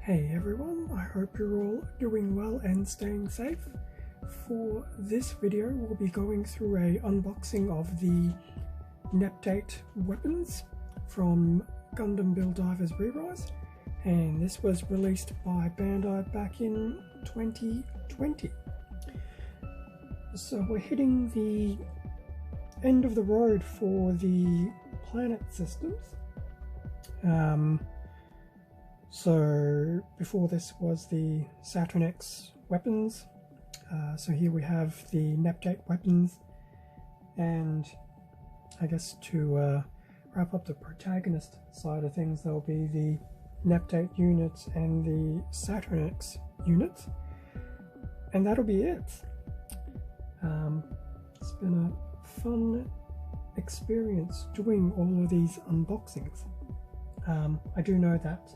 Hey everyone, I hope you're all doing well and staying safe. For this video we'll be going through a unboxing of the Nepteight weapons from Gundam Build Divers Re, and this was released by Bandai back in 2020. So we're hitting the end of the road for the planet systems. So before this was the Saturn X weapons. So here we have the Nepteight weapons, and I guess to wrap up the protagonist side of things, there'll be the Nepteight units and the Saturn X units, and that'll be it. It's been a fun experience doing all of these unboxings. I do know that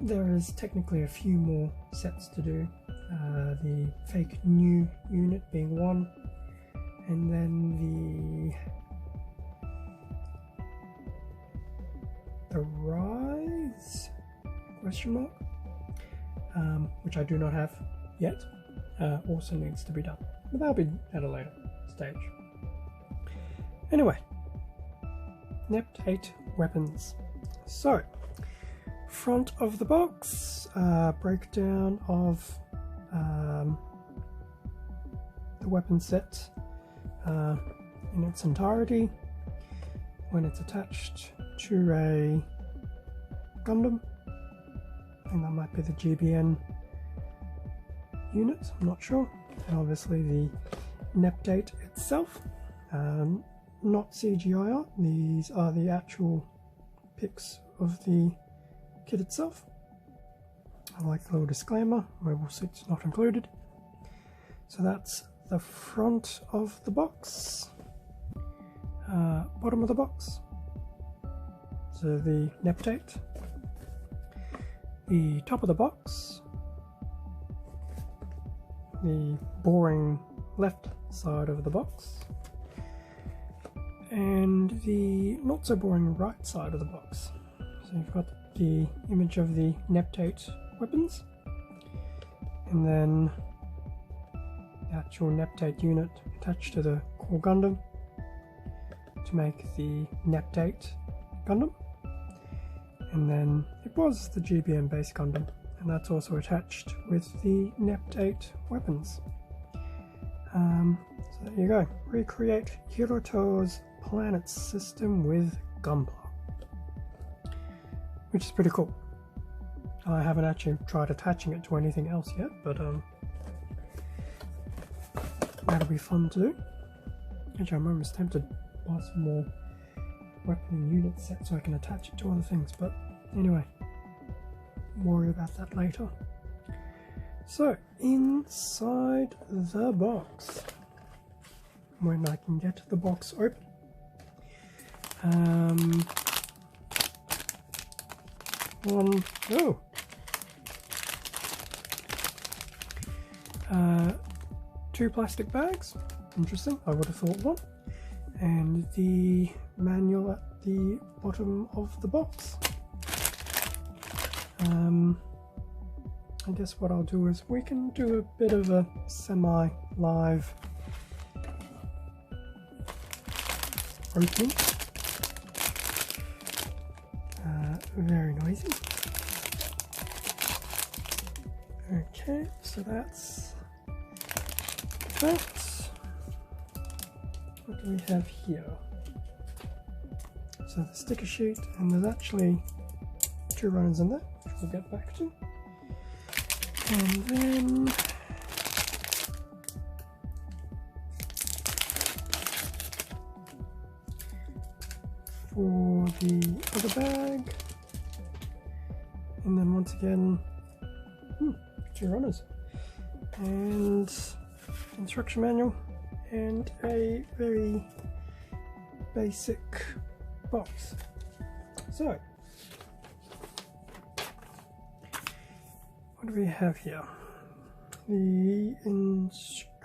there is technically a few more sets to do, the fake new unit being one, and then the Rise question mark, which I do not have yet, also needs to be done, but that'll be at a later stage. Anyway, Nepteight weapons. So front of the box, breakdown of the weapon set in its entirety when it's attached to a Gundam. I think that might be the GBN unit, I'm not sure. And obviously the Nepteight itself, not CGI art, these are the actual pics of the kit itself. I like the little disclaimer, mobile suits not included. So that's the front of the box. Bottom of the box, so the Nepteight. The top of the box, the boring left side of the box, and the not so boring right side of the box. So you've got the image of the Nepteight weapons, and then the actual Nepteight unit attached to the core Gundam to make the Nepteight Gundam. And then it was the GBN base Gundam, and that's also attached with the Nepteight weapons. So there you go, recreate Hiroto's planet system with Gunpla, which is pretty cool. I haven't actually tried attaching it to anything else yet, but that'll be fun to do. Actually, I'm almost tempted to buy some more weapon and unit sets so I can attach it to other things, but anyway, worry about that later. So inside the box, when I can get the box open, two plastic bags, interesting, I would have thought one, and the manual at the bottom of the box. I guess what I'll do is we can do a bit of a semi-live opening. Very noisy. Okay, so that's that. What do we have here? So the sticker sheet, and there's actually two runners in there, which we'll get back to. And then for the other bag, and then once again, two runners, and instruction manual, and a very basic box. So what do we have here? The instruction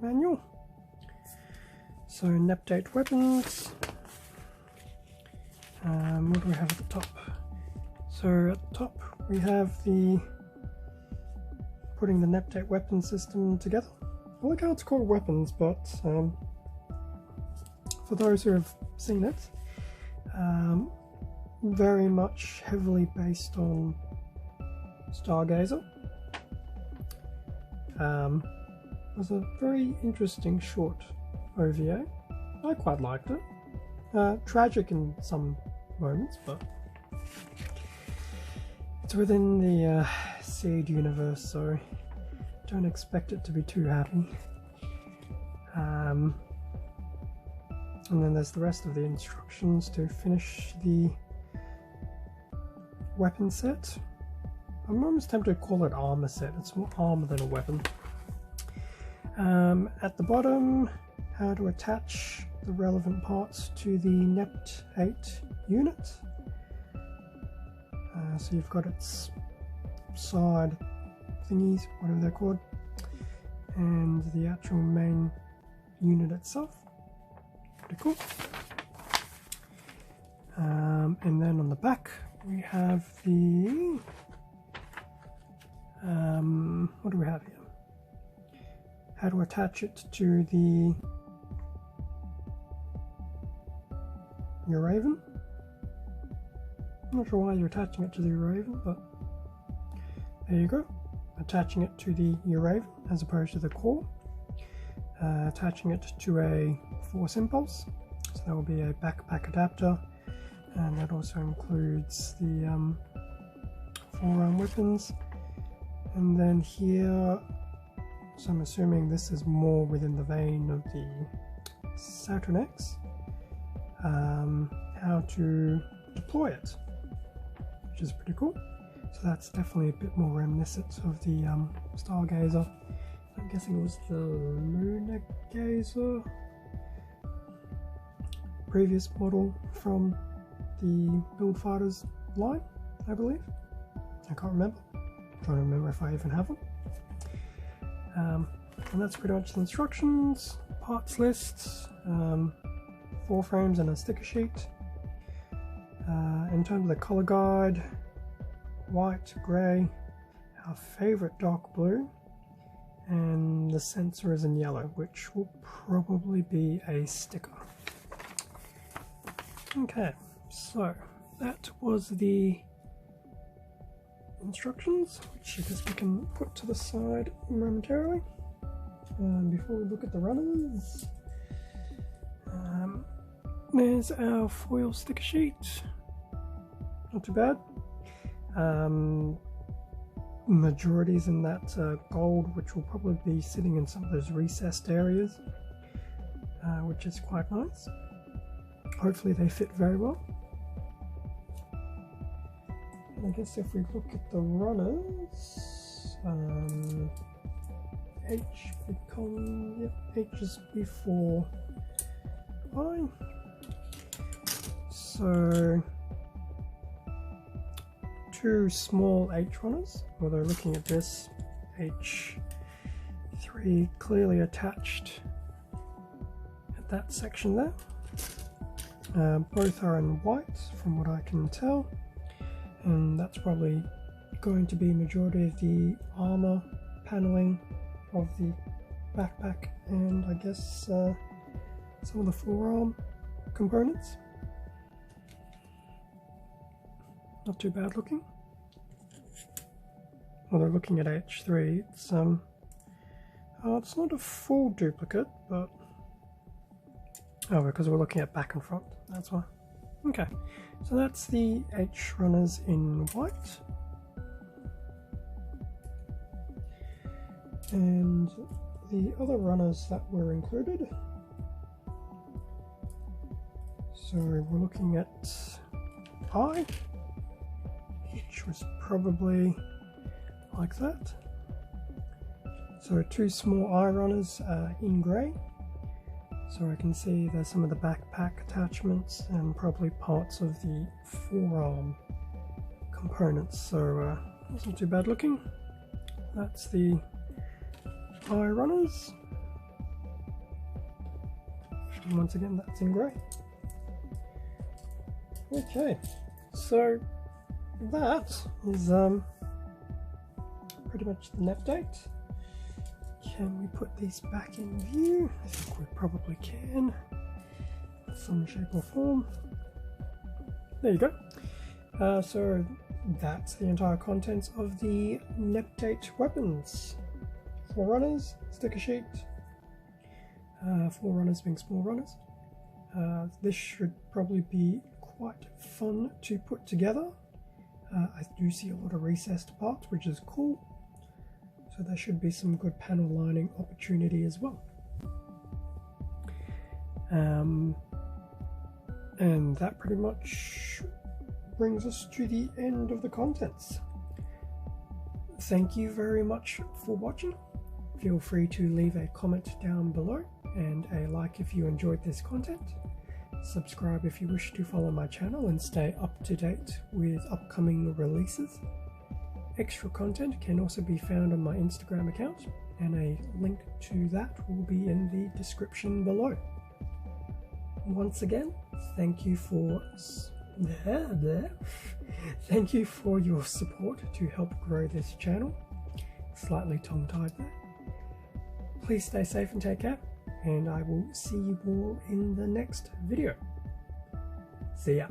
manual. So Nepteight weapons. What do we have at the top? So at the top we have the putting the Nepteight weapon system together. I like how it's called weapons, but for those who have seen it, very much heavily based on Stargazer. It was a very interesting short OVA. I quite liked it. Tragic in some moments, but it's within the Seed universe, so don't expect it to be too happy. And then there's the rest of the instructions to finish the weapon set. I'm almost tempted to call it armor set. It's more armor than a weapon. At the bottom, how to attach the relevant parts to the Nepteight unit. So you've got its side thingies, whatever they're called, and the actual main unit itself. Pretty cool. And then on the back we have the what do we have here? How to attach it to the Uraven. I'm not sure why you're attaching it to the Uraven, but there you go. Attaching it to the Uraven as opposed to the core. Attaching it to a Force Impulse. So that will be a backpack adapter, and that also includes the forearm weapons. And then here, so I'm assuming this is more within the vein of the Saturn X, how to deploy it, which is pretty cool. So that's definitely a bit more reminiscent of the Stargazer. I'm guessing it was the Lunar Gazer, previous model from the Build Fighters line, I believe. I can't remember. I'm trying to remember if I even have them. And that's pretty much the instructions, parts lists, 4 frames and a sticker sheet. In terms of the color guide, white, grey, our favourite dark blue, and the sensor is in yellow, which will probably be a sticker. Okay, so that was the instructions, which I guess we can put to the side momentarily. Before we look at the runners, there's our foil sticker sheet. Not too bad. Majority's in that gold, which will probably be sitting in some of those recessed areas, which is quite nice. Hopefully they fit very well. And I guess if we look at the runners, H is before I. So 2 small H runners, although looking at this, H3 clearly attached at that section there. Both are in white from what I can tell, and that's probably going to be majority of the armor paneling of the backpack, and I guess some of the forearm components. Not too bad looking. Although looking at H3, it's not a full duplicate, but because we're looking at back and front, that's why. Okay, so that's the H runners in white. And the other runners that were included, so we're looking at I, which was probably like that. So 2 small eye runners in grey. So I can see there's some of the backpack attachments and probably parts of the forearm components. So it's not too bad looking. That's the eye runners. And once again, that's in grey. Okay, so that is pretty much the Nepteight. Can we put these back in view? I think we probably can. Some shape or form. There you go. So that's the entire contents of the Nepteight weapons. 4 runners, sticker sheet, 4 runners being small runners. This should probably be quite fun to put together. I do see a lot of recessed parts, which is cool. So there should be some good panel lining opportunity as well. And that pretty much brings us to the end of the contents. Thank you very much for watching. Feel free to leave a comment down below and a like if you enjoyed this content. Subscribe if you wish to follow my channel and stay up to date with upcoming releases. Extra content can also be found on my Instagram account, and a link to that will be in the description below. Once again, thank you for thank you for your support to help grow this channel. Slightly tongue-tied there. Please stay safe and take care, and I will see you all in the next video. See ya.